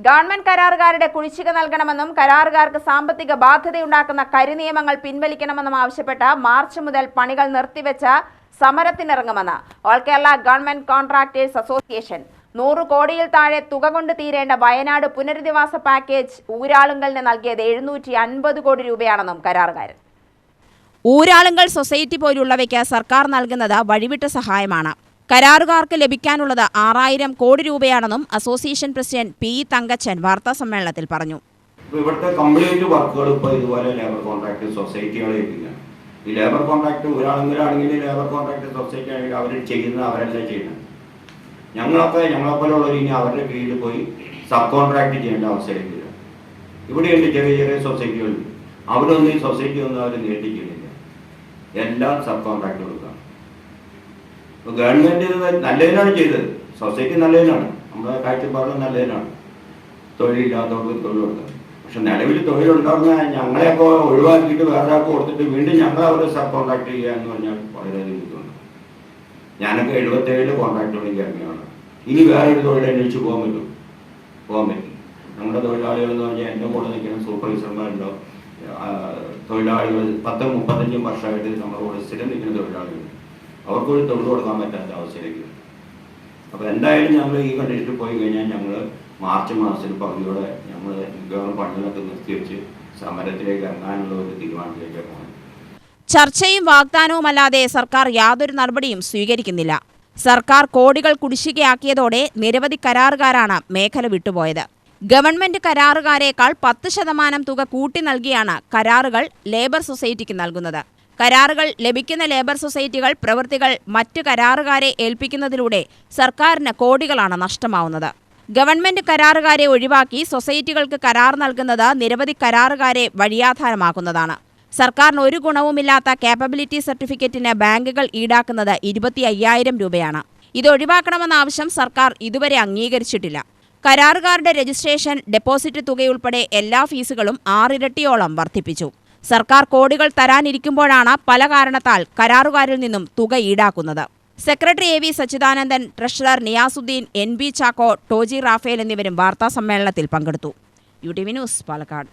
Government കരാറുകാരുടെ കുടിശ്ശിക നൽകണമെന്നും കരാറുകാർക്ക് സാമ്പത്തിക ബാധ്യതയുണ്ടാക്കുന്ന കരിനിയമങ്ങൾ പിൻവലിക്കണമെന്നും ആവശ്യപ്പെട്ട് മാർച്ച് മുതൽ പണികൾ നിർത്തിവെച്ച സമരത്തിനിറങ്ങുമെന്ന് all Kerala government contractors association. 100 കോടിയിൽ താഴെ തുക കൊണ്ട് തീരേണ്ട വയനാട് പുനരധിവാസ പാക്കേജ് ഊരാളുങ്കലിന് നൽകിയത് 750 കോടി രൂപയാണെന്നും കരാറുകാരൻ. ഊരാളുങ്കൽ സൊസൈറ്റി പോലുള്ളവയ്ക്ക് സർക്കാർ നൽകുന്നത് വഴിവിട്ട സഹായമാണ്. കരാറുകാർക്ക് ലഭിക്കാനുള്ളത് 6000 കോടി രൂപയാണെന്നും അസോസിയേഷൻ പ്രസിഡന്റ് പി തങ്കച്ചൻ വാർത്താസമ്മേളനത്തിൽ പറഞ്ഞു. ഇവിടുത്തെ കംപ്ലീറ്റ് വർക്കുകൾ ഇപ്പോൾ ഇതുപോലെ ലേബർ കോൺട്രാക്ട് സൊസൈറ്റികളെ ഏൽപ്പിക്കുക. ഈ ലേബർ കോൺട്രാക്ട് ഒരാളെങ്കിലാണെങ്കിൽ ലേബർ കോൺട്രാക്ട് സൊസൈറ്റി ആണെങ്കിൽ അവർ ചെയ്യുന്നത് അവരല്ലേ ചെയ്യുന്നത്. ഞങ്ങളെപ്പോലുള്ളവർ ഇനി അവരുടെ കീഴിൽ പോയി സബ് കോൺട്രാക്ട് ചെയ്യേണ്ട അവസരം വരിക. ഇവിടെയുണ്ട് ചെറിയ ചെറിയ സൊസൈറ്റികൾ, അവരൊന്നും ഈ സൊസൈറ്റി ഒന്നും അവർ നേടിക്കുന്നില്ല, എല്ലാം സബ് കോൺട്രാക്ട് കൊടുക്കുക. ഇപ്പോൾ ഗവൺമെൻറ് നല്ലതിനാണ് ചെയ്തത്, സൊസൈറ്റി നല്ലതിനാണ്, നമ്മുടെ കാഴ്ചപ്പാട് നല്ലതിനാണ്, തൊഴിലില്ലാത്തവർക്ക് തൊഴിൽ കൊടുക്കുക. പക്ഷെ നിലവിൽ തൊഴിലുണ്ടാകുന്ന ഞങ്ങളെയൊക്കെ ഒഴിവാക്കിയിട്ട് വേറെ ആൾക്ക് കൊടുത്തിട്ട് വീണ്ടും ഞങ്ങൾ അവരെ സബ് കോൺട്രാക്ട് ചെയ്യുക എന്ന് പറഞ്ഞാൽ വളരെയധികം ബുദ്ധിമുട്ടുണ്ട്. ഞാനൊക്കെ 77 കോൺട്രാക്റ്റുകളിലേക്ക് ഇറങ്ങിയാണ്. ഇനി വേറൊരു തൊഴിൽ അന്വേഷിച്ച് പോകാൻ പറ്റും. നമ്മുടെ തൊഴിലാളികൾ എന്ന് പറഞ്ഞാൽ എൻ്റെ കൂടെ നിൽക്കുന്ന സൂപ്പർവൈസർമാരുണ്ടോ, തൊഴിലാളികൾ 10-35 വർഷമായിട്ട് നമ്മുടെ കൂടെ സ്ഥിരം നിൽക്കുന്ന തൊഴിലാളികൾ, അവർക്കൊരു തൊഴിൽ കൊടുക്കാൻ പറ്റാത്ത അവസ്ഥയിലേക്ക്. അപ്പോൾ എന്തായാലും ഞങ്ങൾ ഈ കണ്ടീഷനിൽ പോയി കഴിഞ്ഞാൽ ഞങ്ങൾ മാർച്ച് മാസത്തിൽ പകുതിയോടെ ഞങ്ങൾ മിക്കവാറും പണികളൊക്കെ നിർത്തിവെച്ച് സമരത്തിലേക്ക് ഇറങ്ങാനുള്ള ഒരു തീരുമാനത്തിലേക്ക് പോകണം. ചർച്ചയും വാഗ്ദാനവുമല്ലാതെ സർക്കാർ യാതൊരു നടപടിയും സ്വീകരിക്കുന്നില്ല. സർക്കാർ കോടികൾ കുടിശ്ശികയാക്കിയതോടെ നിരവധി കരാറുകാരാണ് മേഖല വിട്ടുപോയത്. ഗവൺമെന്റ് കരാറുകാരേക്കാൾ 10% തുക കൂട്ടി നൽകിയാണ് കരാറുകൾ ലേബർ സൊസൈറ്റിക്ക് നൽകുന്നത്. കരാറുകൾ ലഭിക്കുന്ന ലേബർ സൊസൈറ്റികൾ പ്രവൃത്തികൾ മറ്റ് കരാറുകാരെ ഏൽപ്പിക്കുന്നതിലൂടെ സർക്കാരിന് കോടികളാണ് നഷ്ടമാവുന്നത്. ഗവൺമെന്റ് കരാറുകാരെ ഒഴിവാക്കി സൊസൈറ്റികൾക്ക് കരാർ നൽകുന്നത് നിരവധി കരാറുകാരെ വഴിയാധാരമാക്കുന്നതാണ്. സർക്കാരിന് ഒരു ഗുണവുമില്ലാത്ത കേപ്പബിലിറ്റി സർട്ടിഫിക്കറ്റിന് ബാങ്കുകൾ ഈടാക്കുന്നത് 25,000 രൂപയാണ്. ഇത് ഒഴിവാക്കണമെന്ന ആവശ്യം സർക്കാർ ഇതുവരെ അംഗീകരിച്ചിട്ടില്ല. കരാറുകാരുടെ രജിസ്ട്രേഷൻ, ഡെപ്പോസിറ്റ് തുകയുൾപ്പെടെ എല്ലാ ഫീസുകളും 6 ഇരട്ടിയോളം വർദ്ധിപ്പിച്ചു. സർക്കാർ കോടികൾ തരാനിരിക്കുമ്പോഴാണ് പല കാരണത്താൽ കരാറുകാരിൽ നിന്നും തുക ഈടാക്കുന്നത്. Secretary AV Sachidanandan, treasurer Niyasuddin, NB Chacko, Toji Raphael എന്നിവരും വാർത്താസമ്മേളനത്തിൽ പങ്കെടുത്തു. UTV news, Palakkad.